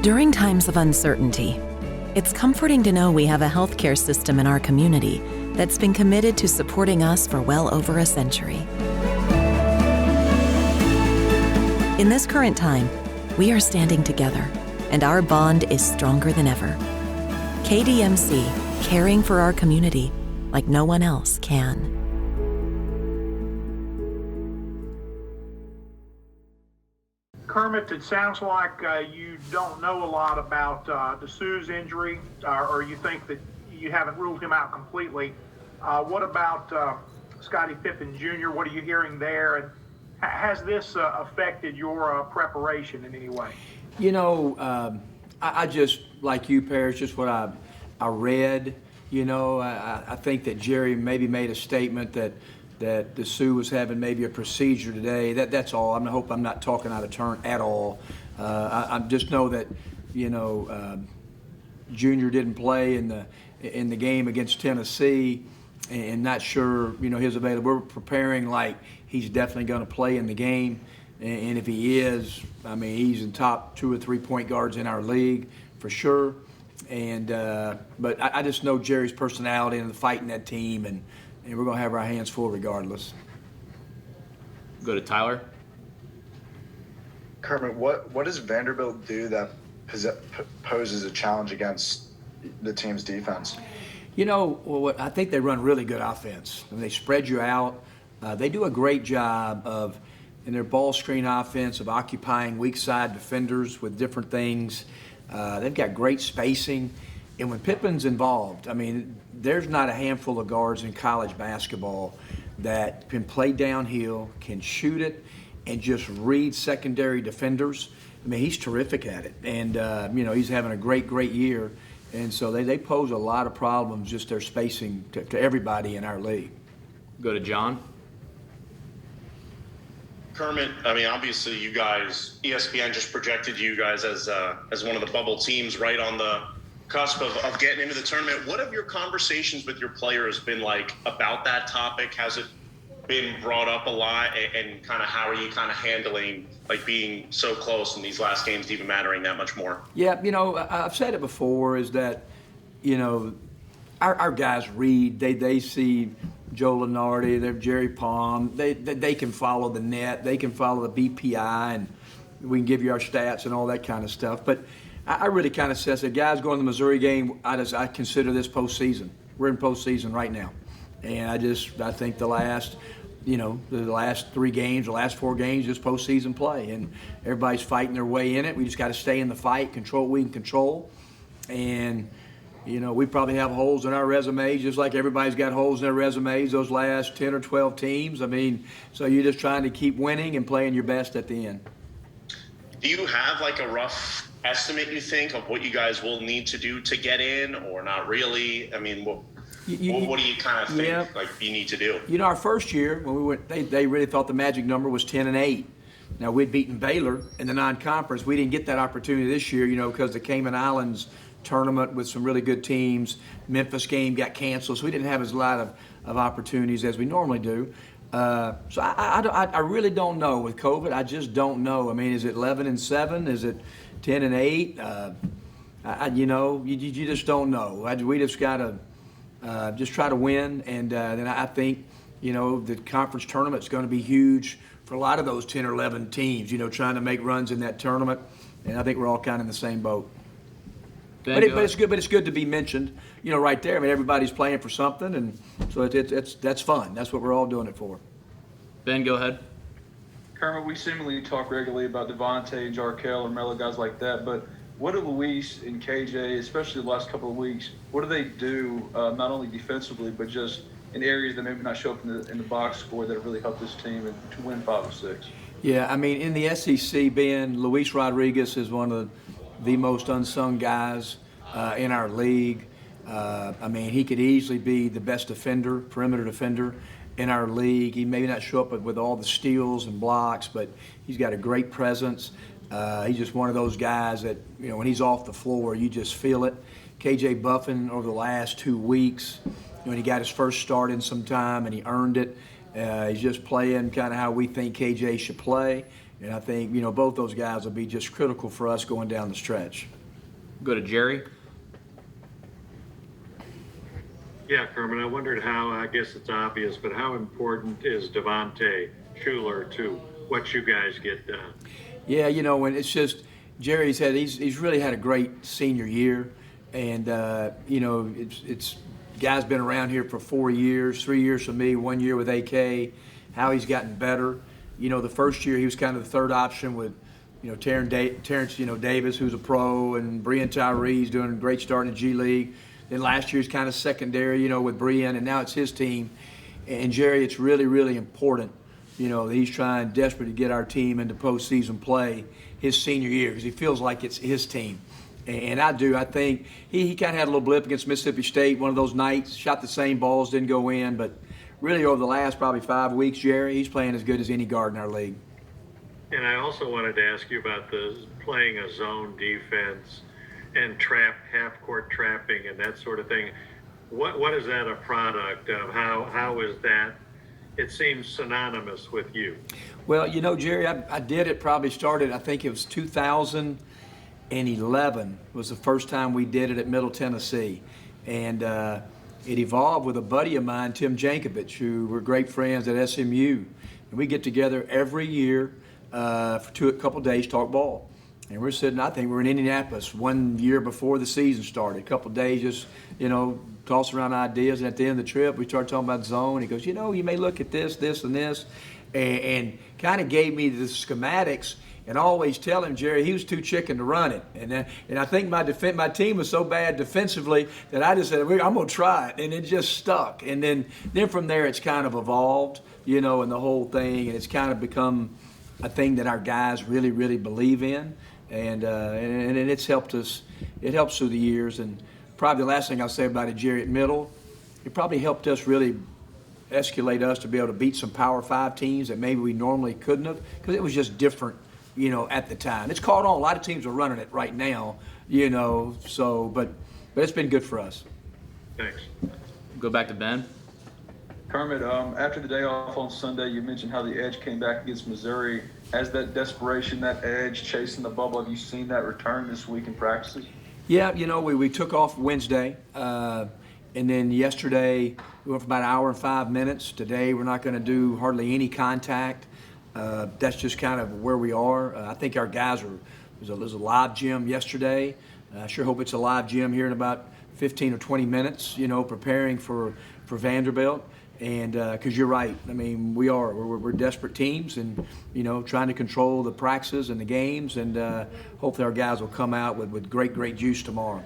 During times of uncertainty, it's comforting to know we have a healthcare system in our community that's been committed to supporting us for well over a century. In this current time, we are standing together, and our bond is stronger than ever. KDMC, caring for our community like no one else can. Kermit, it sounds like you don't know a lot about Dessou's injury, or you think that you haven't ruled him out completely. What about Scottie Pippen Jr.? What are you hearing there? And has this affected your preparation in any way? You know, I just, like you, Parrish, just what I read. You know, I think that Jerry maybe made a statement that Dessou was having maybe a procedure today. That's all. I hope I'm not talking out of turn at all. I just know that, you know, Junior didn't play in the game against Tennessee, and not sure, you know, his availability. We're preparing like he's definitely going to play in the game, and if he is, I mean, he's in top 2 or 3 point guards in our league for sure. And but I just know Jerry's personality and the fight in that team, and we're going to have our hands full regardless. Go to Tyler. Kermit, what does Vanderbilt do that poses a challenge against the team's defense? You know, well, I think they run really good offense. I mean, they spread you out. They do a great job of, in their ball screen offense, of occupying weak side defenders with different things. They've got great spacing. And when Pippen's involved, I mean, there's not a handful of guards in college basketball that can play downhill, can shoot it, and just read secondary defenders. I mean, he's terrific at it. And, you know, he's having a great year. And so they pose a lot of problems, just their spacing to everybody in our league. Go to John. Kermit, I mean, obviously you guys, ESPN just projected you guys as one of the bubble teams right on the cusp of getting into the tournament. What have your conversations with your players been like about that topic? Has it been brought up a lot, and kind of how are you kind of handling like being so close in these last games even mattering that much more? Yeah, you know, I've said it before, is that, you know, our guys read, they see Joe Lenardi, they're Jerry Palm, they can follow the net, they can follow the BPI, and we can give you our stats and all that kind of stuff. But I really kind of says that guys going to the Missouri game, I consider this postseason. We're in postseason right now. And I think the last 3 games, the last 4 games, just postseason play. And everybody's fighting their way in it. We just got to stay in the fight, control what we can control. And, you know, we probably have holes in our resumes, just like everybody's got holes in their resumes, those last 10 or 12 teams. I mean, so you're just trying to keep winning and playing your best at the end. Do you have like a rough estimate, you think, of what you guys will need to do to get in, or not really? I mean, what do you kind of think like you need to do? You know, our first year when we went, they really thought the magic number was 10-8. Now, we'd beaten Baylor in the non-conference. We didn't get that opportunity this year, you know, because the Cayman Islands tournament with some really good teams, Memphis game got canceled, so we didn't have as a lot of opportunities as we normally do. So I really don't know with COVID. I just don't know. I mean, is it 11-7? Is it 10-8? You know, you just don't know. We just got to just try to win, and then I think, you know, the conference tournament's going to be huge for a lot of those 10 or 11 teams, you know, trying to make runs in that tournament, and I think we're all kind of in the same boat. But it's good. But it's good to be mentioned, you know, right there. I mean, everybody's playing for something, and so that's fun. That's what we're all doing it for. Ben, go ahead. Kermit, we seemingly talk regularly about Devontae and Jarkel and Melo, guys like that, but what do Luis and KJ, especially the last couple of weeks, what do they do not only defensively but just in areas that maybe not show up in the box score that have really helped this team to win 5 or 6? Yeah, I mean, in the SEC, Ben, Luis Rodriguez is one of the most unsung guys in our league. I mean, he could easily be the best defender, perimeter defender in our league. He may not show up with all the steals and blocks, but he's got a great presence. He's just one of those guys that, you know, when he's off the floor, you just feel it. KJ Buffin, over the last 2 weeks, when he got his first start in some time and he earned it, he's just playing kind of how we think KJ should play. And I think, both those guys will be just critical for us going down the stretch. Go to Jerry. Yeah, Kermit, I wondered how, I guess it's obvious, but how important is Devontae Shuler to what you guys get done? Yeah, when it's just Jerry's he's really had a great senior year, and it's guy's been around here for 4 years, 3 years for me, 1 year with AK. How he's gotten better. The first year he was kind of the third option with Terrence Davis, who's a pro, and Brian Tyree's doing a great start in the G League. Then last year's kind of secondary, with Brian, and now it's his team. And Jerry, it's really, really important, that he's trying desperately to get our team into postseason play his senior year because he feels like it's his team. And I do. I think he kind of had a little blip against Mississippi State one of those nights, shot the same balls, didn't go in. But really over the last probably 5 weeks, Jerry, he's playing as good as any guard in our league. And I also wanted to ask you about the playing a zone defense and half-court trapping and that sort of thing. What is that a product of? How is that? It seems synonymous with you. Well, Jerry, I did it, probably started, I think it was 2011 was the first time we did it at Middle Tennessee. And it evolved with a buddy of mine, Tim Jankovic, who we're great friends at SMU. And we get together every year for a couple days, talk ball. And we're sitting, I think we were in Indianapolis 1 year before the season started. A couple days just, toss around ideas. And at the end of the trip, we started talking about zone. He goes, you may look at this, this, and this. And kind of gave me the schematics. And I always tell him, Jerry, he was too chicken to run it. And I think my team was so bad defensively that I just said, I'm going to try it. And it just stuck. And then from there, it's kind of evolved, and the whole thing. And it's kind of become a thing that our guys really, really believe in. And it's helped us. It helps through the years. And probably the last thing I'll say about it, Jerry, at Middle, it probably helped us really escalate us to be able to beat some Power 5 teams that maybe we normally couldn't have because it was just different, at the time. It's caught on. A lot of teams are running it right now, so, but it's been good for us. Thanks. Go back to Ben. Kermit, after the day off on Sunday, you mentioned how the edge came back against Missouri. As that desperation, that edge, chasing the bubble, have you seen that return this week in practices? Yeah, we took off Wednesday, and then yesterday we went for about an hour and 5 minutes. Today we're not going to do hardly any contact. That's just kind of where we are. I think our guys there's a live gym yesterday. I sure hope it's a live gym here in about 15 or 20 minutes, preparing for Vanderbilt. And because you're right, I mean, we're desperate teams and, trying to control the practices and the games. And hopefully our guys will come out with great juice tomorrow.